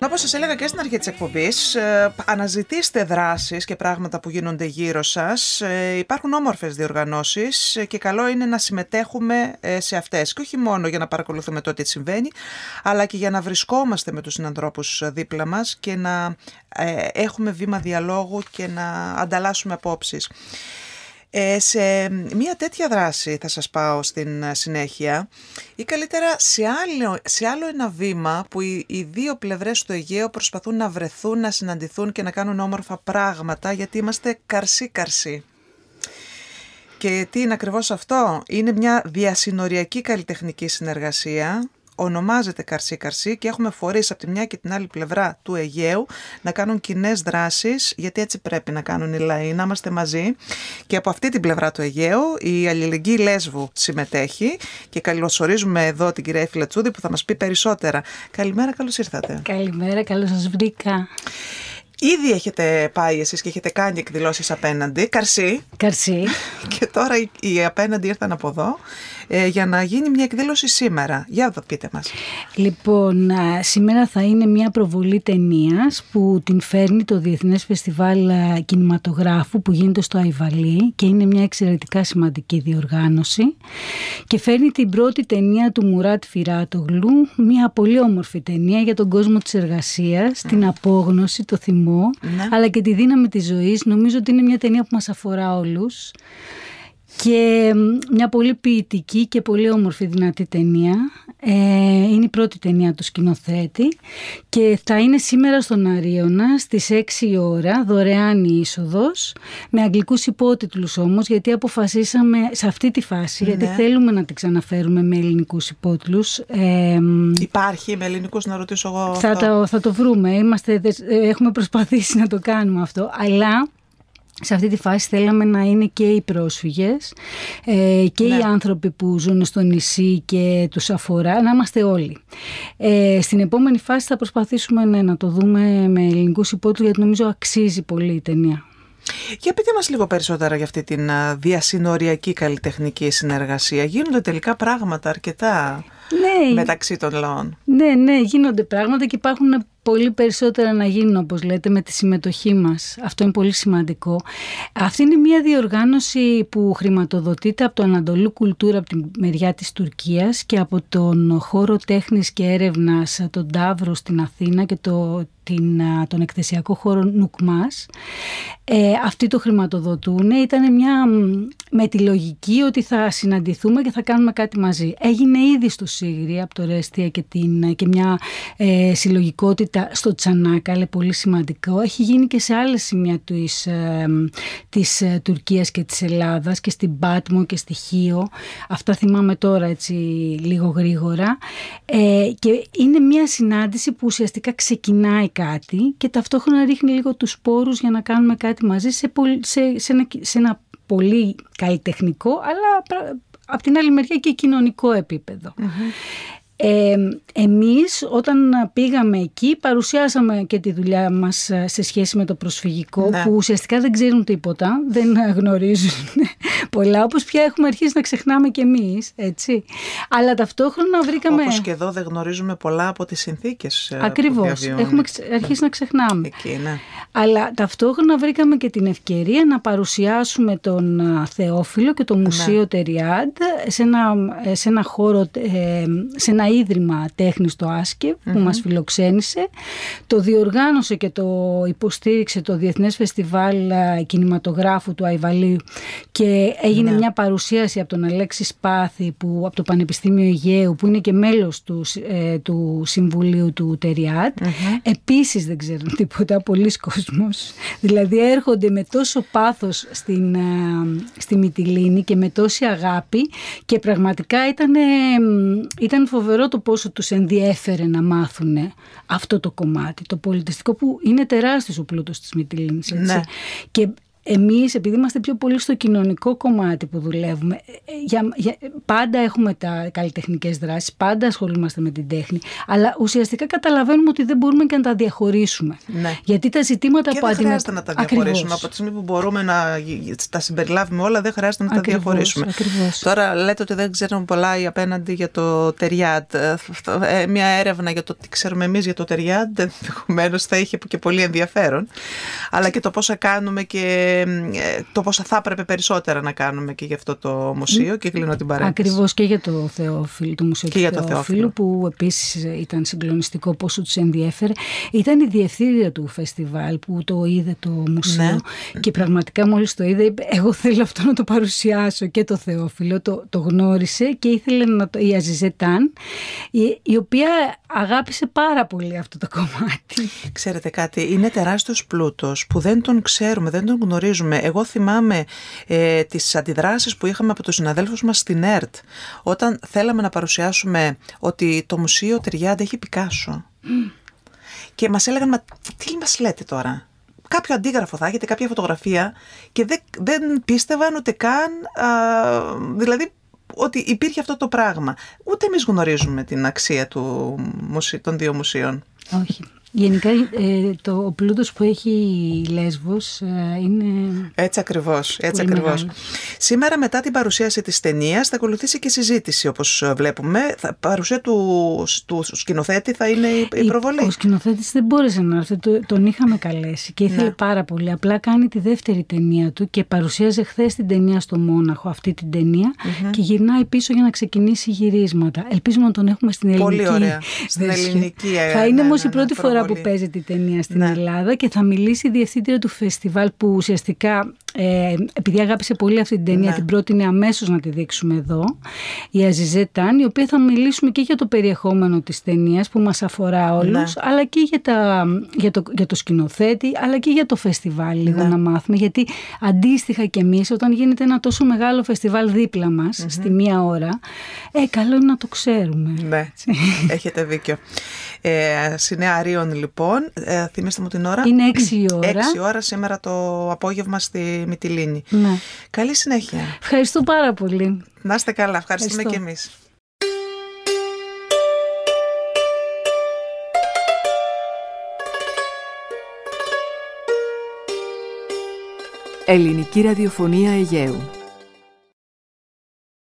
Όπως σας έλεγα και στην αρχή της εκπομπής, αναζητήστε δράσεις και πράγματα που γίνονται γύρω σας. Υπάρχουν όμορφες διοργανώσεις και καλό είναι να συμμετέχουμε σε αυτές. Και όχι μόνο για να παρακολουθούμε το τι συμβαίνει, αλλά και για να βρισκόμαστε με τους συνανθρώπους δίπλα μας και να έχουμε βήμα διαλόγου και να ανταλλάσσουμε απόψεις. Σε μια τέτοια δράση θα σας πάω στην συνέχεια ή καλύτερα σε άλλο ένα βήμα που οι δύο πλευρές του Αιγαίου προσπαθούν να βρεθούν, να συναντηθούν και να κάνουν όμορφα πράγματα, γιατί είμαστε καρσί-καρσί. Και τι είναι ακριβώς αυτό? Είναι μια διασυνοριακή καλλιτεχνική συνεργασία. Ονομάζεται Καρσί-Καρσί και έχουμε φορείς από τη μια και την άλλη πλευρά του Αιγαίου να κάνουν κοινές δράσεις, γιατί έτσι πρέπει να κάνουν οι λαοί, να είμαστε μαζί. Και από αυτή την πλευρά του Αιγαίου η Αλληλεγγύη Λέσβου συμμετέχει και καλωσορίζουμε εδώ την κυρία Φυλατσούδη που θα μας πει περισσότερα. Καλημέρα, καλώς ήρθατε. Καλημέρα, καλώς σας βρήκα. Ήδη έχετε πάει εσείς και έχετε κάνει εκδηλώσεις απέναντι, Καρσί. Και τώρα οι απέναντι ήρθαν από εδώ για να γίνει μια εκδήλωση σήμερα. Για πείτε μας. Λοιπόν, σήμερα θα είναι μια προβολή ταινίας που την φέρνει το Διεθνές Φεστιβάλ Κινηματογράφου που γίνεται στο Αϊβαλί και είναι μια εξαιρετικά σημαντική διοργάνωση και φέρνει την πρώτη ταινία του Μουράτ Φιράτογλου, μια πολύ όμορφη ταινία για τον κόσμο της εργασίας, την απόγνωση, το θυμό, αλλά και τη δύναμη της ζωής. Νομίζω ότι είναι μια ταινία που μας αφορά όλους και μια πολύ ποιητική και πολύ όμορφη δυνατή ταινία. Είναι η πρώτη ταινία του σκηνοθέτη και θα είναι σήμερα στον Αρίωνα στις 6 η ώρα, δωρεάν η είσοδος, με αγγλικούς υπότιτλους όμως, γιατί αποφασίσαμε σε αυτή τη φάση, γιατί θέλουμε να την ξαναφέρουμε με ελληνικούς υπότιτλους. Υπάρχει με ελληνικούς, να ρωτήσω εγώ? Θα το βρούμε, έχουμε προσπαθήσει να το κάνουμε αυτό, αλλά σε αυτή τη φάση θέλαμε να είναι και οι πρόσφυγες και οι άνθρωποι που ζουν στο νησί και τους αφορά, να είμαστε όλοι. Στην επόμενη φάση θα προσπαθήσουμε να το δούμε με ελληνικούς υπότιτλους, γιατί νομίζω αξίζει πολύ η ταινία. Για πείτε μας λίγο περισσότερα για αυτή την διασυνοριακή καλλιτεχνική συνεργασία. Γίνονται τελικά πράγματα αρκετά μεταξύ των λαών? Ναι, γίνονται πράγματα και υπάρχουν πολύ περισσότερα να γίνουν, όπως λέτε, με τη συμμετοχή μας. Αυτό είναι πολύ σημαντικό. Αυτή είναι μια διοργάνωση που χρηματοδοτείται από το Ανατολού Κουλτούρα, από τη μεριά της Τουρκίας, και από τον χώρο τέχνης και έρευνας, τον Ταύρο στην Αθήνα και τον εκθεσιακό χώρο Νουκμάς. Αυτοί το χρηματοδοτούν. Ήταν με τη λογική ότι θα συναντηθούμε και θα κάνουμε κάτι μαζί. Έγινε ήδη στο Σίγρη από το Ρέστια και μια συλλογικότητα στο Τσανάκαλε, πολύ σημαντικό. Έχει γίνει και σε άλλες σημεία της Τουρκίας και της Ελλάδας, και στην Πάτμο και στη Χίο. Αυτά θυμάμαι τώρα έτσι λίγο γρήγορα. Και είναι μια συνάντηση που ουσιαστικά ξεκινάει κάτι και ταυτόχρονα ρίχνει λίγο τους σπόρους για να κάνουμε κάτι μαζί σε ένα πολύ καλλιτεχνικό, αλλά από την άλλη μεριά και κοινωνικό επίπεδο. Εμείς όταν πήγαμε εκεί παρουσιάσαμε και τη δουλειά μας σε σχέση με το προσφυγικό, που ουσιαστικά δεν ξέρουν τίποτα, δεν γνωρίζουν πολλά, όπως πια έχουμε αρχίσει να ξεχνάμε κι εμείς, έτσι. Αλλά ταυτόχρονα βρήκαμε... Όπως και εδώ δεν γνωρίζουμε πολλά από τις συνθήκες. Ακριβώς, έχουμε αρχίσει να ξεχνάμε. Εκεί, ναι. Αλλά ταυτόχρονα βρήκαμε και την ευκαιρία να παρουσιάσουμε τον Θεόφιλο και το Μουσείο Τεριάντ σε ένα χώρο, σε ένα ίδρυμα τέχνης στο Άσκευ που μας φιλοξένησε. Το διοργάνωσε και το υποστήριξε το Διεθνές Φεστιβάλ Κινηματογράφου του Αϊβαλίου και έγινε μια παρουσίαση από τον Αλέξη Σπάθη από το Πανεπιστήμιο Αιγαίου, που είναι και μέλος του Συμβουλίου του Τεριάντ. Επίσης δεν ξέρουν τίποτα, πολλοί κόσμος. Δηλαδή έρχονται με τόσο πάθος στη Μυτιλήνη και με τόση αγάπη, και πραγματικά ήταν φοβερό το πόσο τους ενδιέφερε να μάθουν αυτό το κομμάτι, το πολιτιστικό, που είναι τεράστιος ο πλούτος της Μυτιλήνης. Και εμείς, επειδή είμαστε πιο πολύ στο κοινωνικό κομμάτι που δουλεύουμε, πάντα έχουμε τα καλλιτεχνικές δράσεις, πάντα ασχολούμαστε με την τέχνη, αλλά ουσιαστικά καταλαβαίνουμε ότι δεν μπορούμε και να τα διαχωρίσουμε. Ναι. Γιατί τα ζητήματα και που δεν χρειάζεται να τα διαχωρίσουμε. Ακριβώς. Από τη στιγμή που μπορούμε να τα συμπεριλάβουμε όλα, δεν χρειάζεται να τα διαχωρίσουμε. Ακριβώς. Τώρα λέτε ότι δεν ξέρουμε πολλά οι απέναντι για το τεριάντ. Μια έρευνα για το τι ξέρουμε εμείς για το τεριάντ ενδεχομένως θα είχε και πολύ ενδιαφέρον. Αλλά και το πόσα κάνουμε και το πόσα θα έπρεπε περισσότερα να κάνουμε και για αυτό το μουσείο, και κλείνω την παρένθεση. Ακριβώς, και για το Θεόφιλο, το Μουσείο του Θεόφιλου, που επίσης ήταν συγκλονιστικό πόσο τους ενδιέφερε. Ήταν η διευθύντρια του φεστιβάλ που το είδε το μουσείο, ναι. Και πραγματικά μόλις το είδε, είπε, εγώ θέλω αυτό να το παρουσιάσω, και το Θεόφιλο το γνώρισε και ήθελε η Αζιζέ Ταν, η οποία αγάπησε πάρα πολύ αυτό το κομμάτι. Ξέρετε κάτι, είναι τεράστιος πλούτος που δεν τον ξέρουμε, δεν τον γνωρίζουμε. Εγώ θυμάμαι τις αντιδράσεις που είχαμε από τους συναδέλφους μας στην ΕΡΤ, όταν θέλαμε να παρουσιάσουμε ότι το Μουσείο Τεριάντ έχει Πικάσο. Και μας έλεγαν, μα τι μας λέτε τώρα? Κάποιο αντίγραφο θα έχετε, κάποια φωτογραφία, και δεν πίστευαν ούτε καν, δηλαδή, ότι υπήρχε αυτό το πράγμα. Ούτε εμείς γνωρίζουμε την αξία των δύο μουσείων. Όχι. Γενικά ο πλούτος που έχει η Λέσβος είναι... Έτσι ακριβώς. Σήμερα, μετά την παρουσίαση της ταινίας, θα ακολουθήσει και συζήτηση, όπως βλέπουμε. Παρουσία του σκηνοθέτη θα είναι η προβολή. Ο σκηνοθέτης δεν μπόρεσε να έρθει, τον είχαμε καλέσει και ήθελε πάρα πολύ. Απλά κάνει τη δεύτερη ταινία του και παρουσίαζε χθες την ταινία στο Μόναχο, αυτή την ταινία, και γυρνάει πίσω για να ξεκινήσει γυρίσματα. Ελπίζουμε να τον έχουμε στην ελληνική. Πολύ ωραία. Στην ελληνική. Θα είναι όμως η πρώτη φορά που παίζεται η ταινία στην Ελλάδα, και θα μιλήσει η διευθύντρια του φεστιβάλ, που ουσιαστικά επειδή αγάπησε πολύ αυτή την ταινία, την πρότεινε αμέσως να τη δείξουμε εδώ, η Αζιζέ Ταν, η οποία θα μιλήσουμε και για το περιεχόμενο της ταινίας που μας αφορά όλους, αλλά και για το σκηνοθέτη, αλλά και για το φεστιβάλ λίγο να μάθουμε, γιατί αντίστοιχα και εμείς, όταν γίνεται ένα τόσο μεγάλο φεστιβάλ δίπλα μας στη μία ώρα, καλό είναι να το ξέρουμε. Ναι, έχετε δίκιο. Συνέα Αρίων, λοιπόν, θυμίστε μου την ώρα. Είναι 6 η ώρα. 6 ώρα σήμερα το απόγευμα στη Μυτιλήνη. Ναι. Καλή συνέχεια. Ευχαριστώ πάρα πολύ. Να είστε καλά. Ευχαριστούμε και εμείς. Ελληνική ραδιοφωνία Αιγαίου.